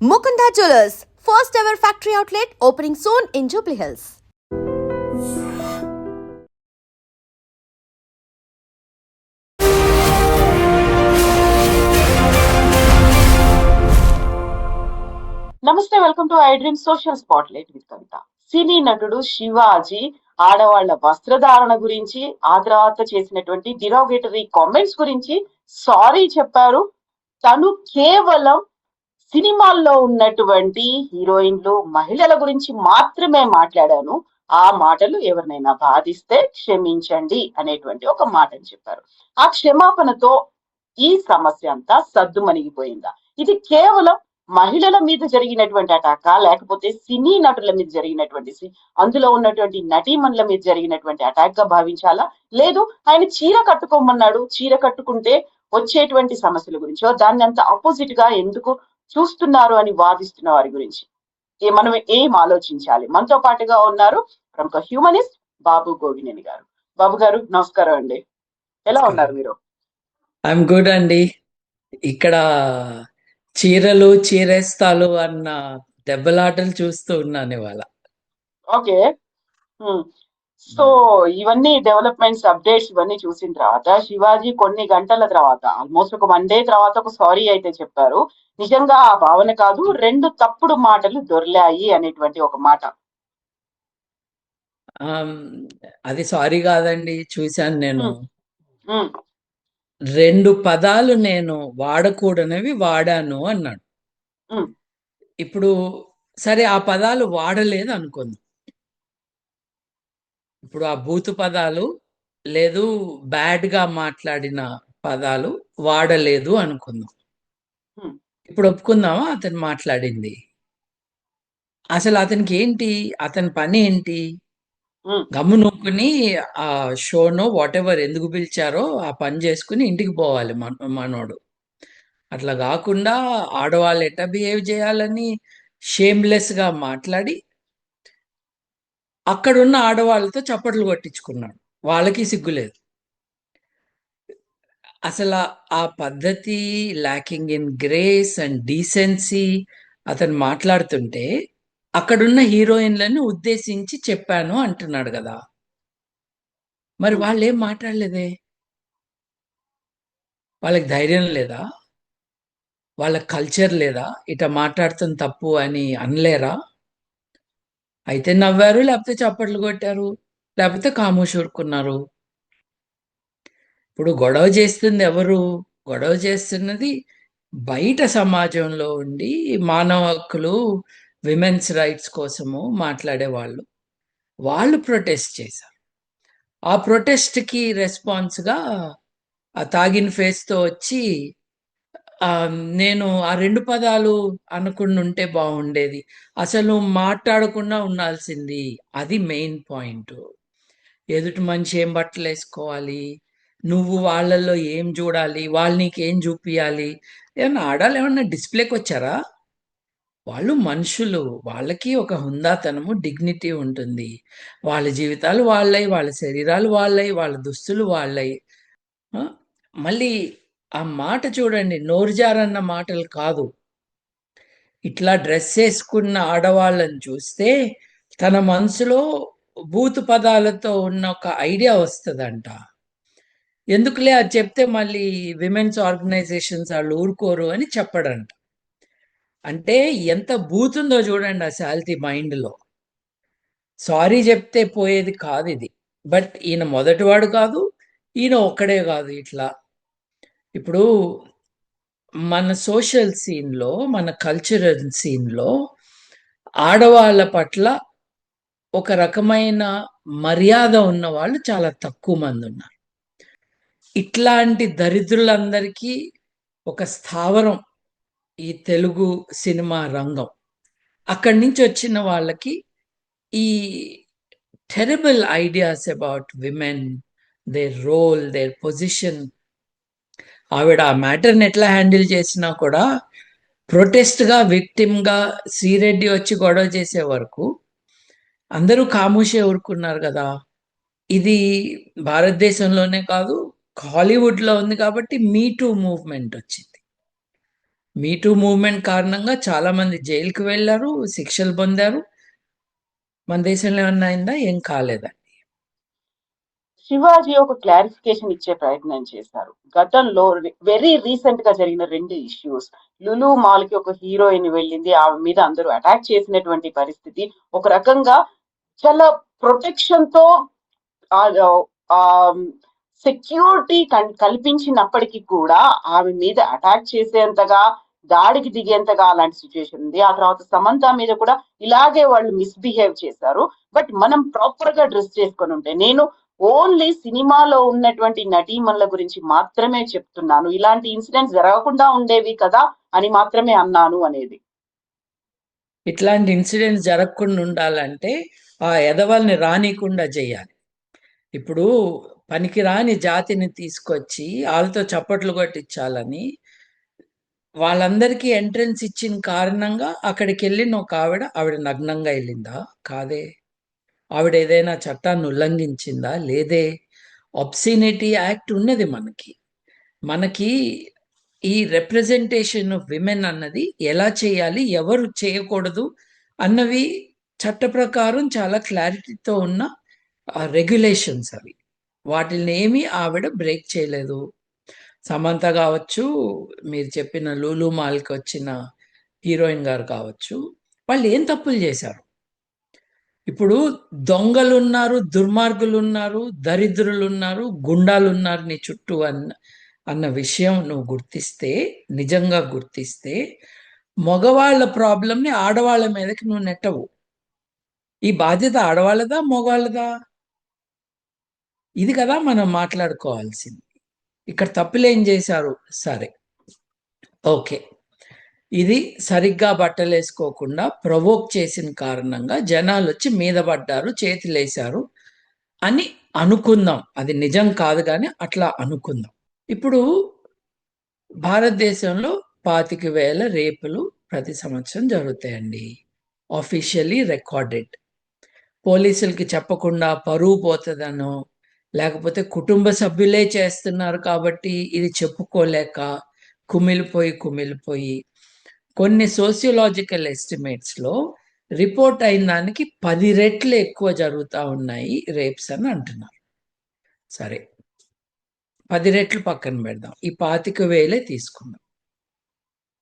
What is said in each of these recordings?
Mukunda Jewelers, first ever factory outlet opening soon in Jubilee Hills. నమస్తే, welcome to iDream social spotlight with Kavitha. Cine నటుడు శివాజీ ఆడవాళ్ల వస్త్రధారణ గురించి, ఆ తర్వాత చేసినటువంటి డిరాగేటరీ కామెంట్స్ గురించి సారీ చెప్పారు. తను కేవలం సినిమాల్లో ఉన్నటువంటి హీరోయిన్లు, మహిళల గురించి మాత్రమే మాట్లాడాను. ఆ మాటలు ఎవరినైనా బాధిస్తే క్షమించండి అనేటువంటి ఒక మాటని చెప్పారు. ఆ క్షమాపణతో ఈ సమస్య అంతా సద్దుమణిగిపోయిందా? ఇది కేవలం మహిళల మీద జరిగినటువంటి అటాకా, లేకపోతే సినీ నటుల మీద జరిగినటువంటి అందులో ఉన్నటువంటి నటీమణుల మీద జరిగినటువంటి అటాక్ గా భావించాలా? లేదు, ఆయన చీర కట్టుకోమన్నాడు, చీర కట్టుకుంటే వచ్చేటువంటి సమస్యల గురించో, దాన్ని అంత ఆపోజిట్ గా ఎందుకు చూస్తున్నారు అని వాదిస్తున్న వారి గురించి మనం ఏం ఆలోచించాలి? మనతో పాటుగా ఉన్నారు ప్రముఖ హ్యూమనిస్ట్ బాబు గోగినేని గారు. బాబు గారు, నమస్కారం అండి. ఎలా ఉన్నారు మీరు? ఐఎమ్ గుడ్ అండి. ఇక్కడ చీరలు చీరేస్తాలు అన్న దెబ్బలాటలు చూస్తూ ఉన్నాను ఇవాళ. ఓకే. సో ఇవన్నీ డెవలప్మెంట్స్, అప్డేట్స్ ఇవన్నీ చూసిన తర్వాత శివాజీ కొన్ని గంటల తర్వాత, ఆల్మోస్ట్ ఒక 1 డే తర్వాత ఒక సారీ అయితే చెప్పారు. నిజంగా ఆ భావన కాదు, 2 తప్పుడు మాటలు దొర్లాయి అనేటువంటి ఒక మాట. అది సారీ కాదండి, చూశాను నేను. ఉమ్, 2 పదాలు నేను వాడకూడనివి వాడాను అన్నాడు. ఉమ్, ఇప్పుడు సరే, ఆ పదాలు వాడలేదు అనుకుందాం. ఇప్పుడు ఆ బూతు పదాలు లేదు, బ్యాడ్ గా మాట్లాడిన పదాలు వాడలేదు అనుకుందాం. ఉమ్, ఇప్పుడు ఒప్పుకుందామా అతను మాట్లాడింది? అసలు అతనికి ఏంటి, అతని పని ఏంటి? ఉమ్, గమ్మునూకుని ఆ షోనో వాట్ ఎవర్ ఎందుకు పిలిచారో ఆ పని చేసుకుని ఇంటికి పోవాలి మనోడు. అట్లా కాకుండా ఆడవాళ్ళు ఎట్లా బిహేవ్ చేయాలని షేమ్లెస్ గా మాట్లాడి అక్కడున్న ఆడవాళ్ళతో చప్పట్లు కొట్టించుకున్నాడు. వాళ్ళకి సిగ్గులేదు. అసలు ఆ పద్ధతి, lacking in grace and decency. అతను మాట్లాడుతుంటే అక్కడున్న హీరోయిన్లను ఉద్దేశించి చెప్పాను అంటున్నాడు కదా. మరి వాళ్ళు ఏం మాట్లాడలేదే? వాళ్ళకి ధైర్యం లేదా? వాళ్ళ కల్చర్ లేదా? ఇట మాట్లాడుతుంది తప్పు అని అనలేరా? అయితే నవ్వారు, లేకపోతే చప్పట్లు కొట్టారు, లేకపోతే ఖామోష్ ఊరుకున్నారు. ఇప్పుడు గొడవ చేస్తుంది ఎవరు? గొడవ చేస్తున్నది బయట సమాజంలో ఉండి మానవ హక్కులు, విమెన్స్ రైట్స్ కోసము మాట్లాడే వాళ్ళు. వాళ్ళు ప్రొటెస్ట్ చేశారు. ఆ ప్రొటెస్ట్కి రెస్పాన్స్గా ఆ తాగిన ఫేస్తో వచ్చి నేను ఆ 2 పదాలు అనుకుని ఉంటే బాగుండేది, అసలు మాట్లాడకుండా ఉండాల్సింది, అది మెయిన్ పాయింట్. ఎదుటి మనిషి ఏం బట్టలు వేసుకోవాలి, నువ్వు వాళ్ళల్లో ఏం చూడాలి, వాళ్ళు నీకేం చూపియాలి? ఏమన్నా ఆడాలి, ఏమన్నా డిస్ప్లేకి వచ్చారా? వాళ్ళు మనుషులు, వాళ్ళకి ఒక హుందాతనము, డిగ్నిటీ ఉంటుంది. వాళ్ళ జీవితాలు వాళ్ళై, వాళ్ళ శరీరాలు వాళ్ళై, వాళ్ళ దుస్తులు వాళ్ళై. మళ్ళీ ఆ మాట చూడండి, నోరుజారన్న మాటలు కాదు. ఇట్లా డ్రెస్ వేసుకున్న ఆడవాళ్ళని చూస్తే తన మనసులో బూతు పదాలతో ఉన్న ఒక ఐడియా వస్తుందంట. ఎందుకులే అది చెప్తే మళ్ళీ విమెన్స్ ఆర్గనైజేషన్స్ వాళ్ళు ఊరుకోరు అని చెప్పడంట. అంటే ఎంత బూతుందో చూడండి ఆ శాలిటీ మైండ్లో. సారీ చెప్తే పోయేది కాదు ఇది. బట్ ఈయన మొదటివాడు కాదు, ఈయన ఒక్కడే కాదు. ఇట్లా ఇప్పుడు మన సోషల్ సీన్లో, మన కల్చరల్ సీన్లో ఆడవాళ్ళ పట్ల ఒక రకమైన మర్యాద ఉన్న వాళ్ళు చాలా తక్కువ మంది ఉన్నారు. ఇట్లాంటి దరిద్రులందరికీ ఒక స్థావరం ఈ తెలుగు సినిమా రంగం. అక్కడి నుంచి వచ్చిన వాళ్ళకి ఈ terrible ideas about women, their role, their position. ఆవిడ ఆ మ్యాటర్ని ఎట్లా హ్యాండిల్ చేసినా కూడా ప్రొటెస్ట్గా, విక్టిమ్గా శ్రీరెడ్డి వచ్చి గొడవ చేసే వరకు అందరూ ఖామోషే ఊరుకున్నారు కదా. ఇది భారతదేశంలోనే కాదు, హాలీవుడ్లో ఉంది కాబట్టి మీ టూ మూవ్మెంట్ వచ్చింది. మీటూ మూవ్మెంట్ కారణంగా చాలా మంది జైలుకి వెళ్ళారు, శిక్షలు పొందారు. మన దేశంలో ఏమన్నా అయిందా? ఏం కాలేదా? శివాజీ ఒక క్లారిఫికేషన్ ఇచ్చే ప్రయత్నం చేశారు. గతంలో వెరీ రీసెంట్ గా జరిగిన 2 ఇష్యూస్, లులు మాల్ కి ఒక హీరోయిన్ వెళ్ళింది, ఆమె మీద అందరూ అటాక్ చేసినటువంటి పరిస్థితి. ఒక రకంగా చాలా ప్రొటెక్షన్ తో సెక్యూరిటీ కల్పించినప్పటికీ కూడా ఆమె మీద అటాక్ చేసేంతగా, దాడికి దిగేంతగా అలాంటి సిచ్యువేషన్ ఉంది. ఆ తర్వాత సమంత మీద కూడా ఇలాగే వాళ్ళు మిస్బిహేవ్ చేశారు. బట్ మనం ప్రాపర్ గా డ్రెస్ చేసుకొని ఉంటే, నేను ఓన్లీ సినిమాలో ఉన్నటువంటి నటీమణుల గురించి మాత్రమే చెప్తున్నాను, ఇలాంటి ఇన్సిడెంట్స్ జరగకుండా ఉండేవి కదా అని మాత్రమే అన్నాను అనేది. ఇట్లాంటి ఇన్సిడెంట్స్ జరగకుండా ఉండాలంటే ఆ ఎదవల్ని రానీకుండా చేయాలి. ఇప్పుడు పనికిరాని జాతిని తీసుకొచ్చి వాళ్ళతో చప్పట్లు కొట్టించాలని వాళ్ళందరికీ ఎంట్రన్స్ ఇచ్చిన కారణంగా అక్కడికి వెళ్ళిన ఒక ఆవిడ నగ్నంగా వెళ్ళిందా? కాదే. ఆవిడ ఏదైనా చట్టాన్ని ఉల్లంఘించిందా? లేదే. ఒబ్సినిటీ యాక్ట్ ఉన్నది మనకి. మనకి ఈ రిప్రజెంటేషన్ ఆఫ్ విమెన్ అన్నది ఎలా చేయాలి, ఎవరు చేయకూడదు అన్నవి చట్ట ప్రకారం చాలా క్లారిటీతో ఉన్న రెగ్యులేషన్స్ అవి. వాటిని ఏమీ ఆవిడ బ్రేక్ చేయలేదు. సమంత కావచ్చు, మీరు చెప్పిన లూలు మాల్కి వచ్చిన హీరోయిన్ గారు కావచ్చు, వాళ్ళు ఏం తప్పులు చేశారు? ఇప్పుడు దొంగలున్నారు, దుర్మార్గులున్నారు, దరిద్రులున్నారు, గుండాలున్నారు నీ చుట్టూ అన్న విషయం నువ్వు గుర్తిస్తే, నిజంగా గుర్తిస్తే, మగవాళ్ళ ప్రాబ్లంని ఆడవాళ్ళ మీదకి నువ్వు నెట్టవు. ఈ బాధ్యత ఆడవాళ్ళదా, మగవాళ్ళదా? ఇది కదా మనం మాట్లాడుకోవాల్సింది. ఇక్కడ తప్పులేం చేశారు? సరే, ఓకే, ఇది సరిగ్గా బట్టలేసుకోకుండా ప్రొవోక్ చేసిన కారణంగా జనాలు వచ్చి మీద పడ్డారు, చేతులేశారు అని అనుకుందాం. అది నిజం కాదు కానీ అట్లా అనుకుందాం. ఇప్పుడు భారతదేశంలో 25,000 రేపులు ప్రతి సంవత్సరం జరుగుతాయండి. Officially recorded. పోలీసులకి చెప్పకుండా పరువు పోతుందనో, లేకపోతే కుటుంబ సభ్యులే చేస్తున్నారు కాబట్టి ఇది చెప్పుకోలేక కుమిలిపోయి కొన్ని సోషియోలాజికల్ ఎస్టిమేట్స్లో రిపోర్ట్ అయిన దానికి 10 రెట్లు ఎక్కువ జరుగుతూ ఉన్నాయి రేప్స్ అని అంటున్నారు. సరే, 10 రెట్లు పక్కన పెడదాం, ఈ 25,000 తీసుకుందాం.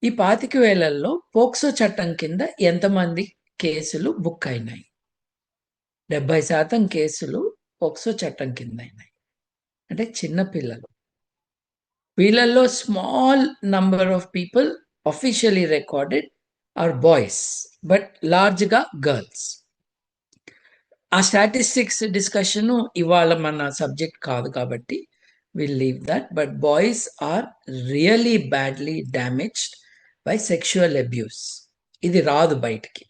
ఈ 25,000లో పోక్సో చట్టం కింద ఎంతమంది కేసులు బుక్ అయినాయి? 70% కేసులు పోక్సో చట్టం కింద అయినాయి. అంటే చిన్న పిల్లలు. వీళ్ళల్లో small number of people officially recorded are boys, but లార్జ్గా గర్ల్స్. ఆ స్టాటిస్టిక్స్ డిస్కషన్ ఇవాళ మన సబ్జెక్ట్ కాదు కాబట్టి will leave that. But boys are really badly damaged by sexual abuse. ఇది రాదు బయటికి.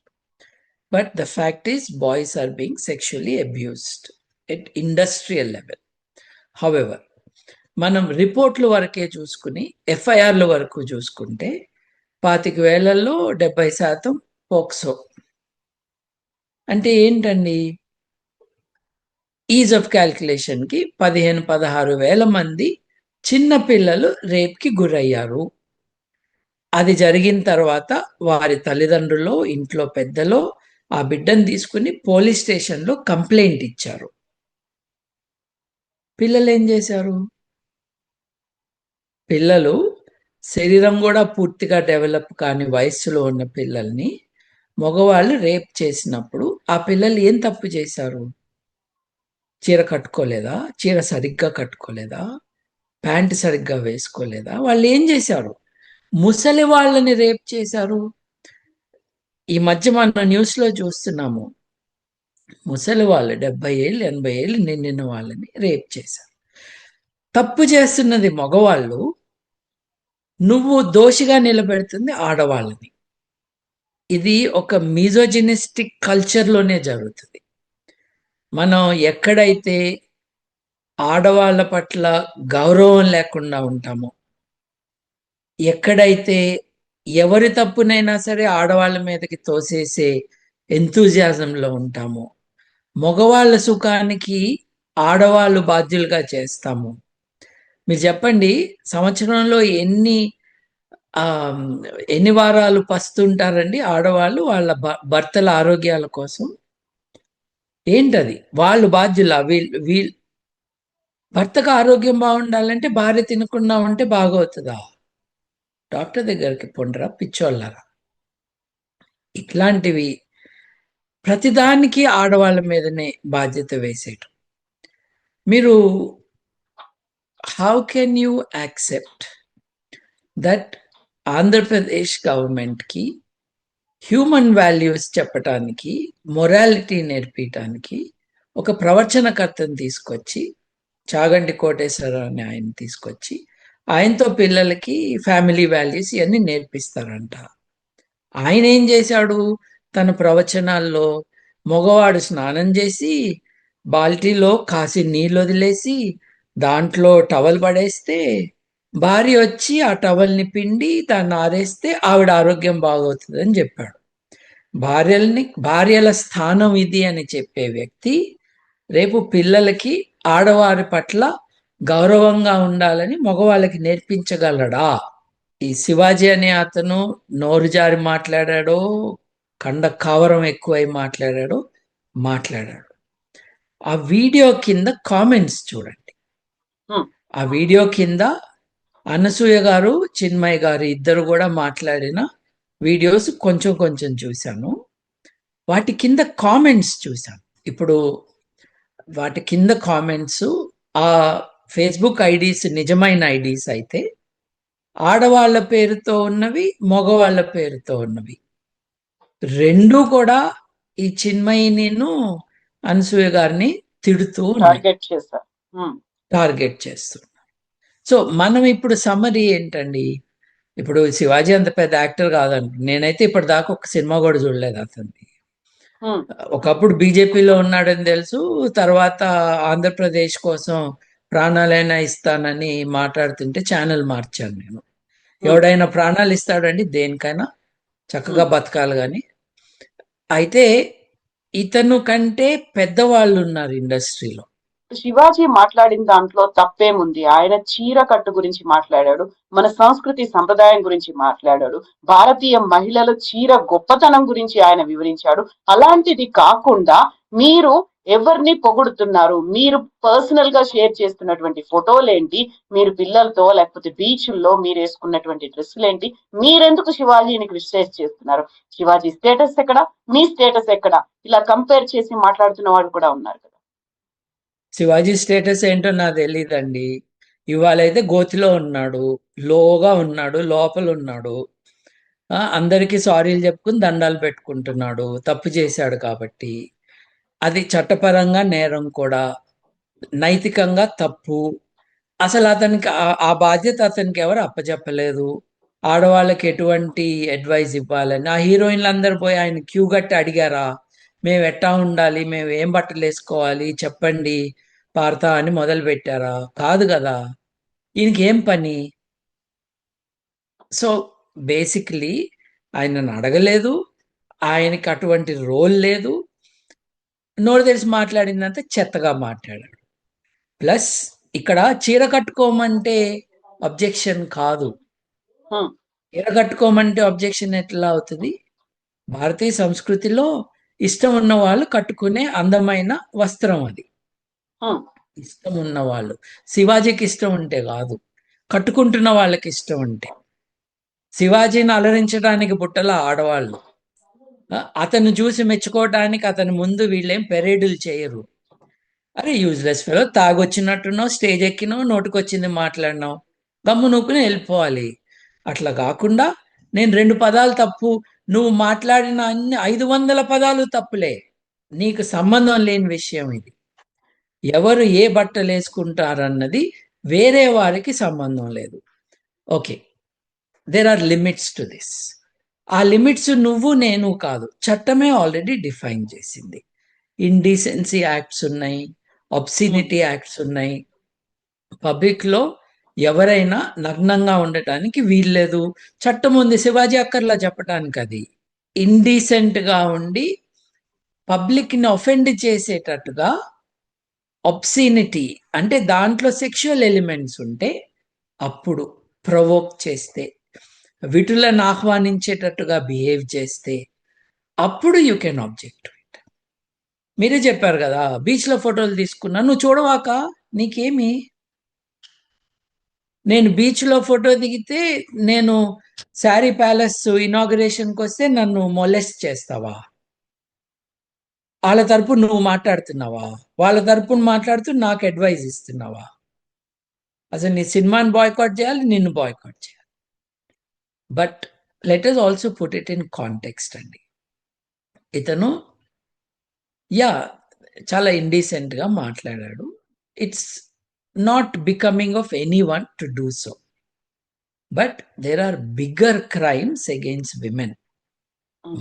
But the fact is, boys are being sexually abused at industrial level. However, మనం రిపోర్ట్ల వరకే చూసుకుని ఎఫ్ఐఆర్ల వరకు చూసుకుంటే 25,000లో 70% పోక్సో. అంటే ఏంటండి? ఈజ్ ఆఫ్ క్యాల్కులేషన్కి 15,000-16,000 మంది చిన్న పిల్లలు రేప్కి గురయ్యారు. అది జరిగిన తర్వాత వారి తల్లిదండ్రులు, ఇంట్లో పెద్దలో ఆ బిడ్డను తీసుకుని పోలీస్ స్టేషన్లో కంప్లైంట్ ఇచ్చారు. పిల్లలు ఏం చేశారు? పిల్లలు శరీరం కూడా పూర్తిగా డెవలప్ కాని వయస్సులో ఉన్న పిల్లల్ని మగవాళ్ళు రేప్ చేసినప్పుడు ఆ పిల్లలు ఏం తప్పు చేశారు? చీర కట్టుకోలేదా? చీర సరిగ్గా కట్టుకోలేదా? ప్యాంటు సరిగ్గా వేసుకోలేదా? వాళ్ళు ఏం చేశారు? ముసలి వాళ్ళని రేప్ చేశారు. ఈ మధ్య మన న్యూస్లో చూస్తున్నాము, ముసలి వాళ్ళు 70 ఏళ్ళు 80 ఏళ్ళు నిండిన వాళ్ళని రేప్ చేశారు. తప్పు చేస్తున్నది మగవాళ్ళు, నువ్వు దోషిగా నిలబెడుతుంది ఆడవాళ్ళని. ఇది ఒక మిజోజినిస్టిక్ కల్చర్లోనే జరుగుతుంది. మనం ఎక్కడైతే ఆడవాళ్ళ పట్ల గౌరవం లేకుండా ఉంటామో, ఎక్కడైతే ఎవరి తప్పునైనా సరే ఆడవాళ్ళ మీదకి తోసేసే ఎంతూజియాజంలో ఉంటామో, మగవాళ్ళ సుఖానికి ఆడవాళ్ళు బాధ్యులుగా చేస్తాము. మీరు చెప్పండి, సంవత్సరంలో ఎన్ని ఆ ఎన్ని వారాలు పస్తుంటారండి ఆడవాళ్ళు వాళ్ళ భర్తల ఆరోగ్యాల కోసం? ఏంటది? వాళ్ళు బాధ్యులా? వీళ్ళు భర్తకు ఆరోగ్యం బాగుండాలంటే భార్య తినకుండా ఉంటే బాగవుతుందా? డాక్టర్ దగ్గరికి పొండరా పిచ్చోళ్ళారా. ఇట్లాంటివి ప్రతిదానికి ఆడవాళ్ళ మీదనే బాధ్యత వేసేయటం. మీరు how can you accept that Andhra Pradesh గవర్నమెంట్కి హ్యూమన్ వాల్యూస్ చెప్పటానికి, మొరాలిటీ నేర్పించడానికి ఒక ప్రవచనకర్తను తీసుకొచ్చి, చాగంటి కోటేశ్వరరావు అని ఆయన తీసుకొచ్చి, ఆయనతో పిల్లలకి ఫ్యామిలీ వాల్యూస్ ఇవన్నీ నేర్పిస్తారంట. ఆయన ఏం చేశాడు? తన ప్రవచనాల్లో మగవాడు స్నానం చేసి బాల్టీలో కాసి నీళ్ళు వదిలేసి దాంట్లో టవల్ పడేస్తే భార్య వచ్చి ఆ టవల్ని పిండి దాన్ని ఆరేస్తే ఆవిడ ఆరోగ్యం బాగవుతుందని చెప్పాడు. భార్యల స్థానం ఇది అని చెప్పే వ్యక్తి రేపు పిల్లలకి ఆడవారి పట్ల గౌరవంగా ఉండాలని మగవాళ్ళకి నేర్పించగలడా? ఈ శివాజీ అనే అతను నోరు జారి మాట్లాడాడో, కండ కావరం ఎక్కువై మాట్లాడాడు. ఆ వీడియో కింద కామెంట్స్ చూడండి. ఆ వీడియో కింద అనసూయ గారు, చిన్మయ్ గారు ఇద్దరు కూడా మాట్లాడిన వీడియోస్ కొంచెం కొంచెం చూశాను. వాటి కింద కామెంట్స్ చూశాను. ఇప్పుడు వాటి కింద కామెంట్స్ ఆ ఫేస్బుక్ ఐడీస్ నిజమైన ఐడీస్ అయితే ఆడవాళ్ళ పేరుతో ఉన్నవి, మగవాళ్ళ పేరుతో ఉన్నవి. రెండూ కూడా ఈ చిన్మయినిను అనసూయ గారిని తిడుతూ టార్గెట్ చేస్తున్నారు. సో మనం ఇప్పుడు సమ్మరీ ఏంటండి? ఇప్పుడు శివాజీ అంత పెద్ద యాక్టర్ కాదండి. నేనైతే ఇప్పటిదాకా ఒక సినిమా కూడా చూడలేదు అతన్ని. ఒకప్పుడు బీజేపీలో ఉన్నాడని తెలుసు, తర్వాత ఆంధ్రప్రదేశ్ కోసం ప్రాణాలైనా ఇస్తానని మాట్లాడుతుంటే ఛానల్ మార్చాను నేను. ఎవడైనా ప్రాణాలు ఇస్తాడండి దేనికైనా, చక్కగా బతకాలి. కానీ అయితే ఇతను కంటే పెద్దవాళ్ళు ఉన్నారు ఇండస్ట్రీలో. శివాజీ మాట్లాడిన దాంట్లో తప్పేముంది? ఆయన చీర కట్టు గురించి మాట్లాడాడు, మన సంస్కృతి సంప్రదాయం గురించి మాట్లాడాడు, భారతీయ మహిళల చీర గొప్పతనం గురించి ఆయన వివరించాడు. అలాంటిది కాకుండా మీరు ఎవరిని పొగుడుతున్నారు? మీరు పర్సనల్ గా షేర్ చేస్తున్నటువంటి ఫోటోలేంటి? మీరు పిల్లలతో లేకపోతే బీచ్ల్లో మీరు వేసుకున్నటువంటి డ్రెస్సులేంటి? మీరెందుకు శివాజీని క్రిటిసైజ్ చేస్తున్నారు? శివాజీ స్టేటస్ ఎక్కడ, మీ స్టేటస్ ఎక్కడ? ఇలా కంపేర్ చేసి మాట్లాడుతున్న వాళ్ళు కూడా ఉన్నారు కదా. శివాజీ స్టేటస్ ఏంటో నాకు తెలియదండి. ఇవాళైతే గోతిలో ఉన్నాడు, లోగా ఉన్నాడు, లోపల ఉన్నాడు. అందరికీ సారీలు చెప్పుకుని దండాలు పెట్టుకుంటున్నాడు తప్పు చేశాడు కాబట్టి. అది చట్టపరంగా నేరం కూడా, నైతికంగా తప్పు. అసలు అతనికి ఆ బాధ్యత అతనికి ఎవరు అప్పచెప్పలేదు. ఆడవాళ్ళకి ఎటువంటి అడ్వైస్ ఇవ్వాలని ఆ హీరోయిన్లు అందరు పోయి ఆయన క్యూ గట్టి అడిగారా? మేము ఎట్టా ఉండాలి, మేము ఏం బట్టలు వేసుకోవాలి చెప్పండి పార్తా అని మొదలు పెట్టారా? కాదు కదా. ఈయనకి ఏం పని? సో బేసిక్లీ ఆయనను అడగలేదు, ఆయనకి అటువంటి రోల్ లేదు. నోరు తెలిసి మాట్లాడిందంతా చెత్తగా మాట్లాడాడు. ప్లస్ ఇక్కడ చీర కట్టుకోమంటే అబ్జెక్షన్ కాదు. చీర కట్టుకోమంటే అబ్జెక్షన్ ఎట్లా అవుతుంది? భారతీయ సంస్కృతిలో ఇష్టం ఉన్న వాళ్ళు కట్టుకునే అందమైన వస్త్రం అది. ఇష్టం ఉన్న వాళ్ళు, శివాజీకి ఇష్టం ఉంటే కాదు, కట్టుకుంటున్న వాళ్ళకి ఇష్టం ఉంటే. శివాజీని అలరించడానికి బుట్టల ఆడవాళ్ళు, అతను చూసి మెచ్చుకోవడానికి అతని ముందు వీళ్ళేం పెరేడులు చేయరు. అరే యూజ్లెస్ ఫెలో, తాగొచ్చినట్టున్నావు, స్టేజ్ ఎక్కినావు, నోటికొచ్చింది మాట్లాడినావు, గమ్ము నూకుని వెళ్ళిపోవాలి. అట్లా కాకుండా నేను 2 పదాలు తప్పు, నువ్వు మాట్లాడిన అన్ని 500 పదాలు తప్పులే, నీకు సంబంధం లేని విషయం ఇది. ఎవరు ఏ బట్టలు వేసుకుంటారన్నది వేరే వారికి సంబంధం లేదు. Okay, there are limits to this. ఆ లిమిట్స్ నువ్వు నేను కాదు, చట్టమే ఆల్రెడీ డిఫైన్ చేసింది. ఇండీసెన్సీ యాక్ట్స్ ఉన్నాయి, అబ్సినిటీ యాక్ట్స్ ఉన్నాయి. పబ్లిక్లో ఎవరైనా నగ్నంగా ఉండటానికి వీల్లేదు, చట్టం ఉంది. శివాజీ అక్కర్లా చెప్పడానికి. అది ఇండీసెంట్గా ఉండి పబ్లిక్ని ఒఫెండ్ చేసేటట్టుగా అబ్సినిటీ అంటే దాంట్లో సెక్షువల్ ఎలిమెంట్స్ ఉంటే, అప్పుడు ప్రొవోక్ చేస్తే, విటులను ఆహ్వానించేటట్టుగా బిహేవ్ చేస్తే అప్పుడు యూ కెన్ ఆబ్జెక్ట్. మీరే చెప్పారు కదా, బీచ్లో ఫోటోలు తీసుకున్నా, నువ్వు చూడవాక నీకేమి? నేను బీచ్లో ఫోటో దిగితే, నేను శారీ ప్యాలెస్ ఇనాగ్రేషన్కి వస్తే నన్ను మొలెస్ట్ చేస్తావా? వాళ్ళ తరపున నువ్వు మాట్లాడుతున్నావా? వాళ్ళ తరపున మాట్లాడుతూ నాకు అడ్వైజ్ ఇస్తున్నావా? అసలు నీ సినిమాని బాయ్కాట్ చేయాలి, నిన్ను బాయ్కాట్ చేయాలి. But let us also put it in context అండి. ఇతను చాలా ఇండీసెంట్ గా మాట్లాడాడు. It's not becoming of any one to do so, but there are bigger crimes against women,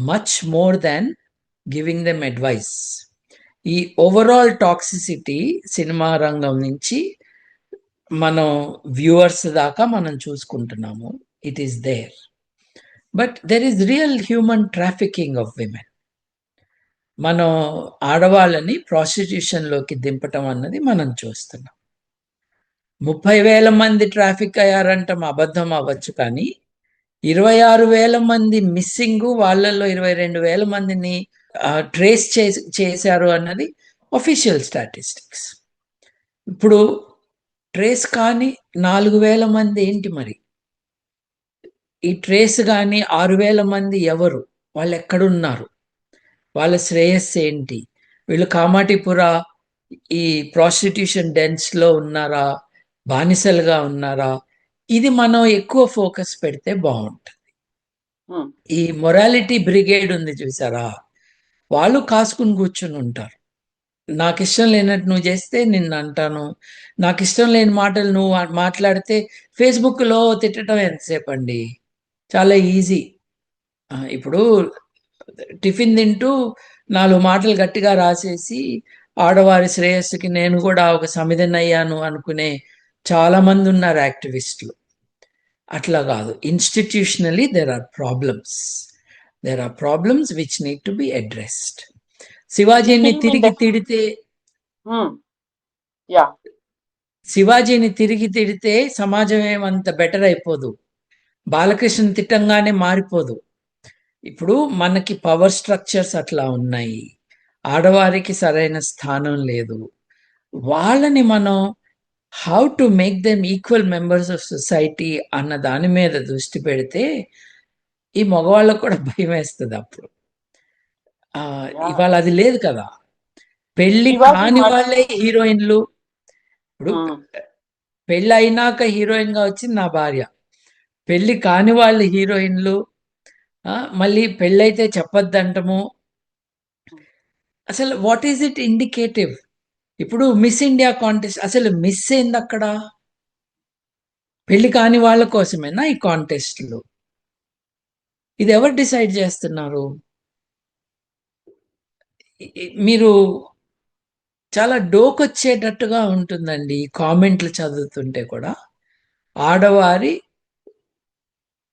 much more than giving them advice. ఈ overall toxicity cinema రంగం నుంచి మనం viewers దాకా మనం చూసుకుంటున్నాము. It is there, but there is real human trafficking of women. మనం ఆడవాళ్ళని ప్రాస్టిట్యూషన్లోకి దింపటం అన్నది మనం చూస్తున్నాం. 30,000 మంది ట్రాఫిక్ అయ్యారంటాం, అబద్ధం అవ్వచ్చు, కానీ 26,000 మంది మిస్సింగ్, వాళ్ళల్లో 22,000 మందిని ట్రేస్ చేశారు అన్నది అఫీషియల్ స్టాటిస్టిక్స్. ఇప్పుడు ట్రేస్ కానీ 4,000 మంది ఏంటి మరి? ఈ ట్రేస్ కానీ 6,000 మంది ఎవరు? వాళ్ళు ఎక్కడున్నారు? వాళ్ళ శ్రేయస్సు ఏంటి? వీళ్ళు కామాటిపుర ఈ ప్రాస్టిట్యూషన్ డెన్స్లో ఉన్నారా, బానిసలుగా ఉన్నారా? ఇది మనం ఎక్కువ ఫోకస్ పెడితే బాగుంటుంది. ఈ మొరాలిటీ బ్రిగేడ్ ఉంది చూసారా, వాళ్ళు కాసుకుని కూర్చుని ఉంటారు. నాకు ఇష్టం లేనట్టు నువ్వు చేస్తే నిన్ను అంటాను, నాకు ఇష్టం లేని మాటలు నువ్వు మాట్లాడితే ఫేస్బుక్లో తిట్టడం ఎంతసేపు అండి, చాలా ఈజీ. ఇప్పుడు టిఫిన్ తింటూ 4 మాటలు గట్టిగా రాసేసి ఆడవారి శ్రేయస్సుకి నేను కూడా ఒక సమిధనయ్యాను అనుకునే చాలా మంది ఉన్నారు యాక్టివిస్టులు. అట్లా కాదు, institutionally there are problems which need to be addressed. శివాజీని తిరిగి తిడితే సమాజం ఏమంత బెటర్ అయిపోదు, బాలకృష్ణ తిట్టంగానే మారిపోదు. ఇప్పుడు మనకి పవర్ స్ట్రక్చర్స్ అట్లా ఉన్నాయి, ఆడవారికి సరైన స్థానం లేదు. వాళ్ళని మనం how to make them equal members of society అన్న దాని మీద దృష్టి పెడితే ఈ మగవాళ్ళకు కూడా భయం వేస్తుంది. అప్పుడు ఇవాళ అది లేదు కదా. పెళ్లి కాని వాళ్ళే హీరోయిన్లు. ఇప్పుడు పెళ్ళి అయినాక హీరోయిన్ గా వచ్చింది నా భార్య, పెళ్లి కాని వాళ్ళు హీరోయిన్లు, మళ్ళీ పెళ్ళైతే చెప్పొద్దంటము. అసలు వాట్ ఈజ్ ఇట్ ఇండికేటివ్? ఇప్పుడు మిస్ ఇండియా కాంటెస్ట్, అసలు మిస్ ఏంది అక్కడ? పెళ్లి కాని వాళ్ళ కోసమేనా ఈ కాంటెస్ట్లు? ఇది ఎవరు డిసైడ్ చేస్తున్నారు? మీరు చాలా డోకొచ్చేటట్టుగా ఉంటుందండి కామెంట్లు చదువుతుంటే కూడా. ఆడవారి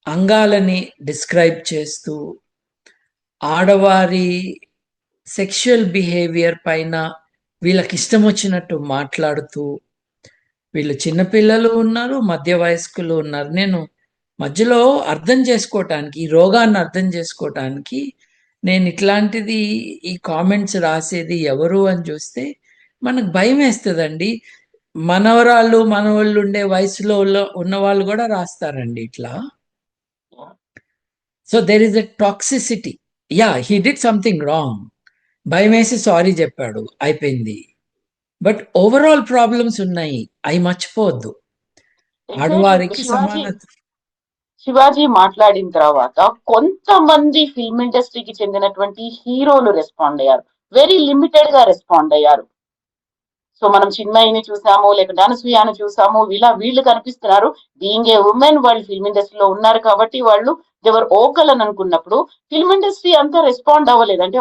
అంగాలని డిస్క్రైబ్ చేస్తూ, ఆడవారి సెక్షువల్ బిహేవియర్ పైన వీళ్ళకి ఇష్టం వచ్చినట్టు మాట్లాడుతూ, వీళ్ళు చిన్నపిల్లలు ఉన్నారు, మధ్య వయస్కులు ఉన్నారు. నేను మధ్యలో అర్థం చేసుకోవటానికి, ఈ రోగాన్ని అర్థం చేసుకోవటానికి నేను ఇట్లాంటిది ఈ కామెంట్స్ రాసేది ఎవరు అని చూస్తే మనకు భయం వేస్తుందండి. మనవరాళ్ళు మనవాళ్ళు ఉండే వయసులో ఉన్న వాళ్ళు కూడా రాస్తారండి ఇట్లా. So there is a toxicity. He did something wrong, భయం వేసి సారీ చెప్పాడు, అయిపోయింది. బట్ ఓవరాల్ ప్రాబ్లమ్స్ ఉన్నాయి, అవి మర్చిపోవద్దు. ఆడవారికి సమానత. శివాజీ మాట్లాడిన తర్వాత కొంతమంది ఫిల్మ్ ఇండస్ట్రీకి చెందినటువంటి హీరోలు రెస్పాండ్ అయ్యారు, వెరీ లిమిటెడ్ గా రెస్పాండ్ అయ్యారు. సో మనం చిన్మయిని చూసాము, లేకపోతే అనసూయని చూసాము, వీళ్ళు కనిపిస్తున్నారు. బీయింగ్ ఏ ఉమెన్ వాళ్ళు ఫిల్మ్ ఇండస్ట్రీలో ఉన్నారు కాబట్టి వాళ్ళు దేవర్ ఓకల్ అని అనుకున్నప్పుడు ఫిల్మ్ ఇండస్ట్రీ అంతా రెస్పాండ్ అవ్వలేదు. అంటే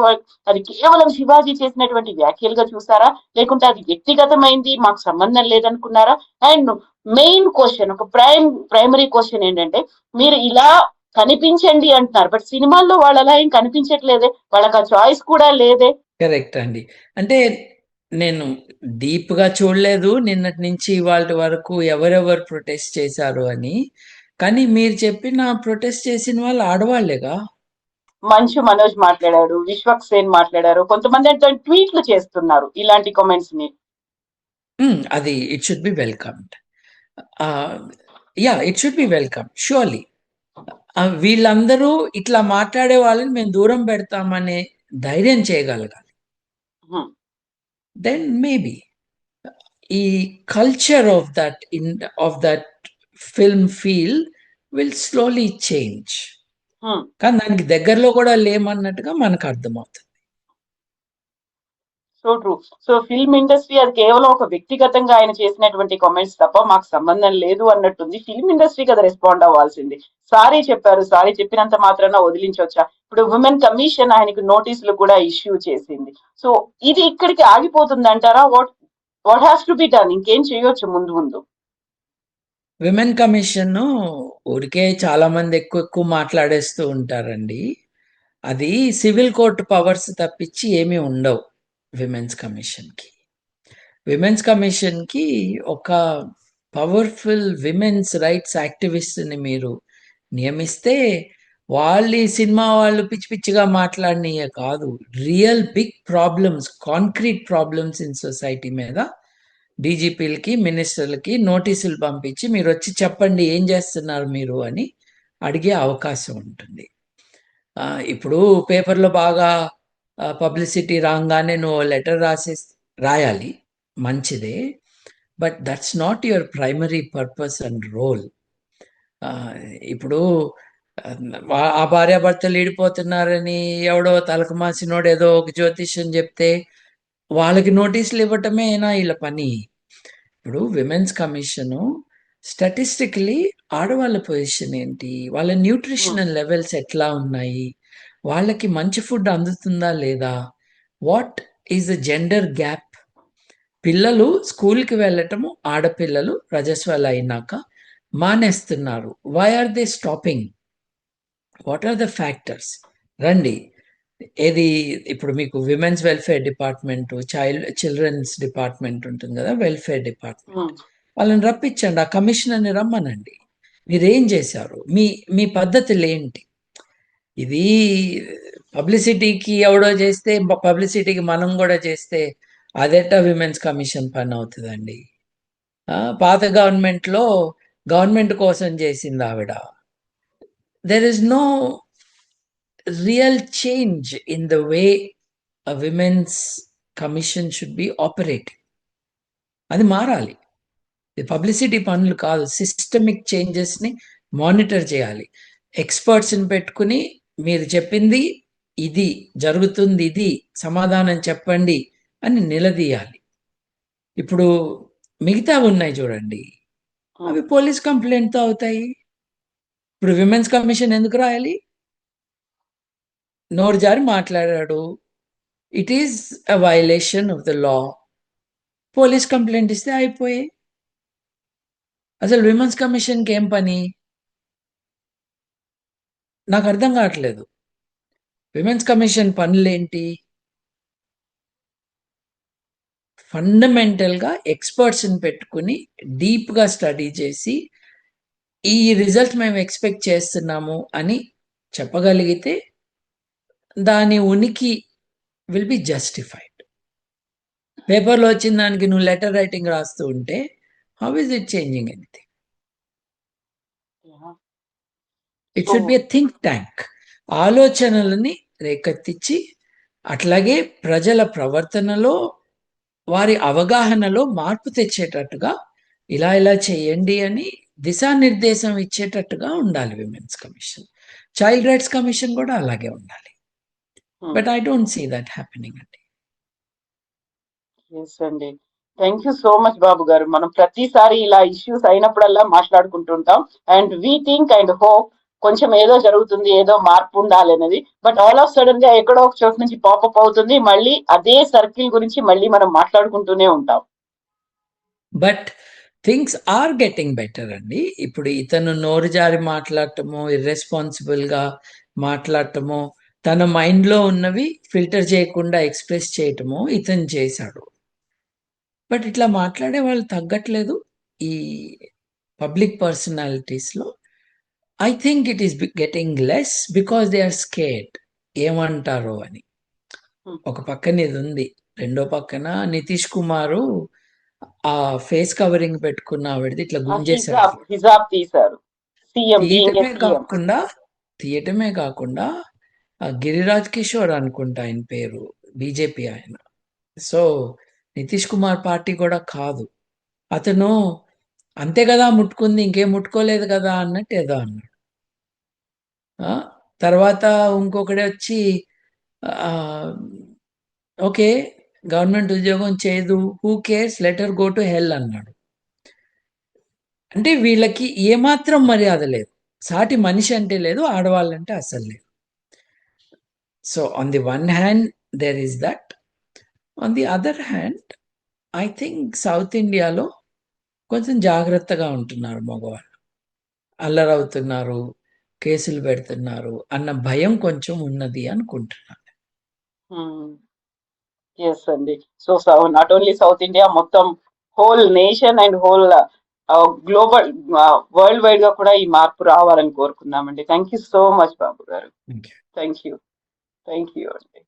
అది కేవలం శివాజీ చేసినటువంటి వ్యాఖ్యలుగా చూసారా, లేకుంటే అది వ్యక్తిగతమైంది మాకు సంబంధం లేదనుకున్నారా? అండ్ మెయిన్ క్వశ్చన్, ఒక ప్రైమరీ క్వశ్చన్ ఏంటంటే, మీరు ఇలా కనిపించండి అంటున్నారు, బట్ సినిమాల్లో వాళ్ళు అలా ఏం కనిపించట్లేదే, వాళ్ళకి ఆ చాయిస్ కూడా లేదే. కరెక్ట్ అండి. అంటే నేను డీప్ గా చూడలేదు నిన్నటి నుంచి ఇవాళ వరకు ఎవరెవరు ప్రొటెస్ట్ చేశారు అని. కానీ మీరు చెప్పిన ప్రొటెస్ట్ చేసిన వాళ్ళు ఆడవాళ్లేగా. మంచు మనోజ్ మాట్లాడారు, విశ్వక్ సేన్ మాట్లాడారు, కొంతమంది అయితే ట్వీట్లు చేస్తున్నారు ఇలాంటి కామెంట్స్ ని. అది it should B welcomed. It should B welcome surely. వీళ్ళందరూ ఇట్లా మాట్లాడే వాళ్ళని మేము దూరం పెడతామనే ధైర్యం చేయగలగాలి. హ్మ్. దెన్ మేబీ ఈ culture of that film feel will slowly change. హ్మ్. కానీ దానికి దగ్గరలో కూడా లేమన్నట్టుగా మనకు అర్థమవుతుంది. So true. So film industry అది కేవలం ఒక వ్యక్తిగతంగా ఆయన చేసినటువంటి కామెంట్స్ తప్ప మాకు సంబంధం లేదు అన్నట్టుంది. ఫిల్మ్ ఇండస్ట్రీ కదా రెస్పాండ్ అవ్వాల్సింది. సారీ చెప్పారు, సారీ చెప్పినంత మాత్రాన వదిలించవచ్చా? ఇప్పుడు ఉమెన్ కమిషన్ ఆయనకు నోటీసులు కూడా ఇష్యూ చేసింది. సో ఇది ఇక్కడికి ఆగిపోతుంది అంటారా? What has to be done? ఇంకేం చేయొచ్చు ముందు ముందు? విమెన్ కమిషన్ ఊరికే చాలా మంది ఎక్కువ మాట్లాడేస్తూ ఉంటారండి. అది సివిల్ కోర్టు పవర్స్ తప్పించి ఏమీ ఉండవు విమెన్స్ కమిషన్కి. విమెన్స్ కమిషన్కి ఒక పవర్ఫుల్ విమెన్స్ రైట్స్ యాక్టివిస్ట్ని మీరు నియమిస్తే వాళ్ళు ఈ సినిమా వాళ్ళు పిచ్చి పిచ్చిగా మాట్లాడినయే కాదు, real big problems, concrete problems in society మీద డీజీపీలకి మినిస్టర్లకి నోటీసులు పంపించి మీరు వచ్చి చెప్పండి ఏం చేస్తున్నారు మీరు అని అడిగే అవకాశం ఉంటుంది. ఇప్పుడు పేపర్లో బాగా పబ్లిసిటీ రాగానే నువ్వు లెటర్ రాయాలి, మంచిదే. But that's not your primary purpose and role. ఇప్పుడు ఆ భార్యాభర్తలు ఈడిపోతున్నారని ఎవడో తలకు మాసినోడు ఏదో ఒక జ్యోతిష్యం చెప్తే వాళ్ళకి నోటీసులు ఇవ్వటమేనా వీళ్ళ పని? ఇప్పుడు విమెన్స్ కమిషను స్టాటిస్టికలీ ఆడవాళ్ళ పొజిషన్ ఏంటి, వాళ్ళ న్యూట్రిషనల్ లెవెల్స్ ఎట్లా ఉన్నాయి, వాళ్ళకి మంచి ఫుడ్ అందుతుందా లేదా, what is the gender gap, పిల్లలు స్కూల్కి వెళ్ళటము ఆడపిల్లలు రజస్వాలు అయినాక మానేస్తున్నారు, why are they stopping, what are the factors? రండి, ఏది ఇప్పుడు మీకు women's welfare department, children's department ఉంటుంది కదా, వెల్ఫేర్ డిపార్ట్మెంట్, వాళ్ళని రప్పించండి, ఆ కమిషనర్ని రమ్మనండి, మీరేం చేశారు, మీ పద్ధతులు ఏంటి? ఇది పబ్లిసిటీకి ఎవడో చేస్తే పబ్లిసిటీకి మనం కూడా చేస్తే అదెట్టా విమెన్స్ కమిషన్ పని అవుతుందండి? పాత గవర్నమెంట్లో గవర్నమెంట్ కోసం చేసింది ఆవిడ. There is no real change in the way a women's commission should be operating. అది మారాలి. పబ్లిసిటీ పనులు కాదు, సిస్టమిక్ చేంజెస్ని మానిటర్ చేయాలి. ఎక్స్పర్ట్స్ని పెట్టుకుని మీరు చెప్పింది ఇది జరుగుతుంది, ఇది సమాధానం చెప్పండి అని నిలదీయాలి. ఇప్పుడు మిగతా ఉన్నాయి చూడండి, అవి పోలీస్ కంప్లైంట్తో అవుతాయి. ఇప్పుడు విమెన్స్ కమిషన్ ఎందుకు రాయాలి? నోరు జారి మాట్లాడాడు, it is a violation of the law, police complaint ఇస్తే అయిపోయి. అసలు విమెన్స్ కమిషన్కి ఏం పని నాకు అర్థం కావట్లేదు. Women's commission పనులేంటి? ఫండమెంటల్గా ఎక్స్పర్ట్స్ని పెట్టుకుని డీప్గా స్టడీ చేసి ఈ రిజల్ట్ మేము ఎక్స్పెక్ట్ చేస్తున్నాము అని చెప్పగలిగితే దాని ఉనికి విల్ బి జస్టిఫైడ్. పేపర్లో వచ్చిన దానికి నువ్వు లెటర్ రైటింగ్ రాస్తూ ఉంటే how is it changing anything? It should be a think tank. ఆలోచనలని రేకెత్తించి అట్లాగే ప్రజల ప్రవర్తనలో వారి అవగాహనలో మార్పు తెచ్చేటట్టుగా ఇలా చేయండి అని దిశానిర్దేశం ఇచ్చేటట్టుగా ఉండాలి women's commission. Child rights commission కూడా అలాగే ఉండాలి. But I don't see that happening అండి. ఎస్ అండి, thank you so much Babu garu. మనం ప్రతిసారి ఇలా ఇష్యూస్ అయినప్పుడల్లా మాట్లాడుకుంటుంటాం. And we think and hope కొంచెం ఏదో జరుగుతుంది, ఏదో మార్పు ఉండాలి అనేది. బట్ ఆల్ ఆఫ్ సడన్ గా ఎక్కడో ఒక చోటు నుంచి పాపప్ అవుతుంది, మళ్ళీ అదే సర్కిల్ గురించి మళ్ళీ మనం మాట్లాడుకుంటూనే ఉంటాం. But things are getting better అండి. ఇప్పుడు ఇతను నోరు జారి మాట్లాడటము, ఇర్రెస్పాన్సిబుల్గా మాట్లాడటము, తన మైండ్లో ఉన్నవి ఫిల్టర్ చేయకుండా ఎక్స్ప్రెస్ చేయటము ఇతను చేశాడు. బట్ ఇట్లా మాట్లాడే వాళ్ళు తగ్గట్లేదు ఈ పబ్లిక్ పర్సనాలిటీస్లో. I think it is getting less because they are scared ఏమంటారో అని. ఒక పక్కన ఇది ఉంది, రెండో పక్కన నితీష్ కుమారు ఆ ఫేస్ కవరింగ్ పెట్టుకున్న ఆవిడది ఇట్లా గుంజేశారు. హిజాబ్ తీశారు. సీఎం తీయటమే కాకుండా గిరిరాజ్ కిషోర్ అనుకుంటా ఆయన పేరు, బీజేపీ ఆయన. సో నితీష్ కుమార్ పార్టీ కూడా కాదు అతను, అంతే కదా ముట్టుకుంది, ఇంకేం ముట్టుకోలేదు కదా అన్నట్టు ఏదో అన్నాడు. తర్వాత ఇంకొకటి వచ్చి ఓకే గవర్నమెంట్ ఉద్యోగం చేయదు, who cares, letter go to hell అన్నాడు. అంటే వీళ్ళకి ఏమాత్రం మర్యాద లేదు, సాటి మనిషి అంటే లేదు, ఆడవాళ్ళంటే అసలు లేదు. So on the one hand there is that, on the other hand I think south ఇండియాలో కొంచెం జాగ్రత్తగా ఉంటున్నారు మగవాళ్ళు, అల్లరవుతున్నారు, కేసులు పెడుతున్నారు అన్న భయం కొంచెం ఉన్నది అనుకుంటున్నాను. ఎస్ అండి. So not only south India, మొత్తం whole nation and whole global world wide గా కూడా ఈ మార్పు రావాలని కోరుకున్నామండి. Thank you so much Babu garu. Thank you అండి.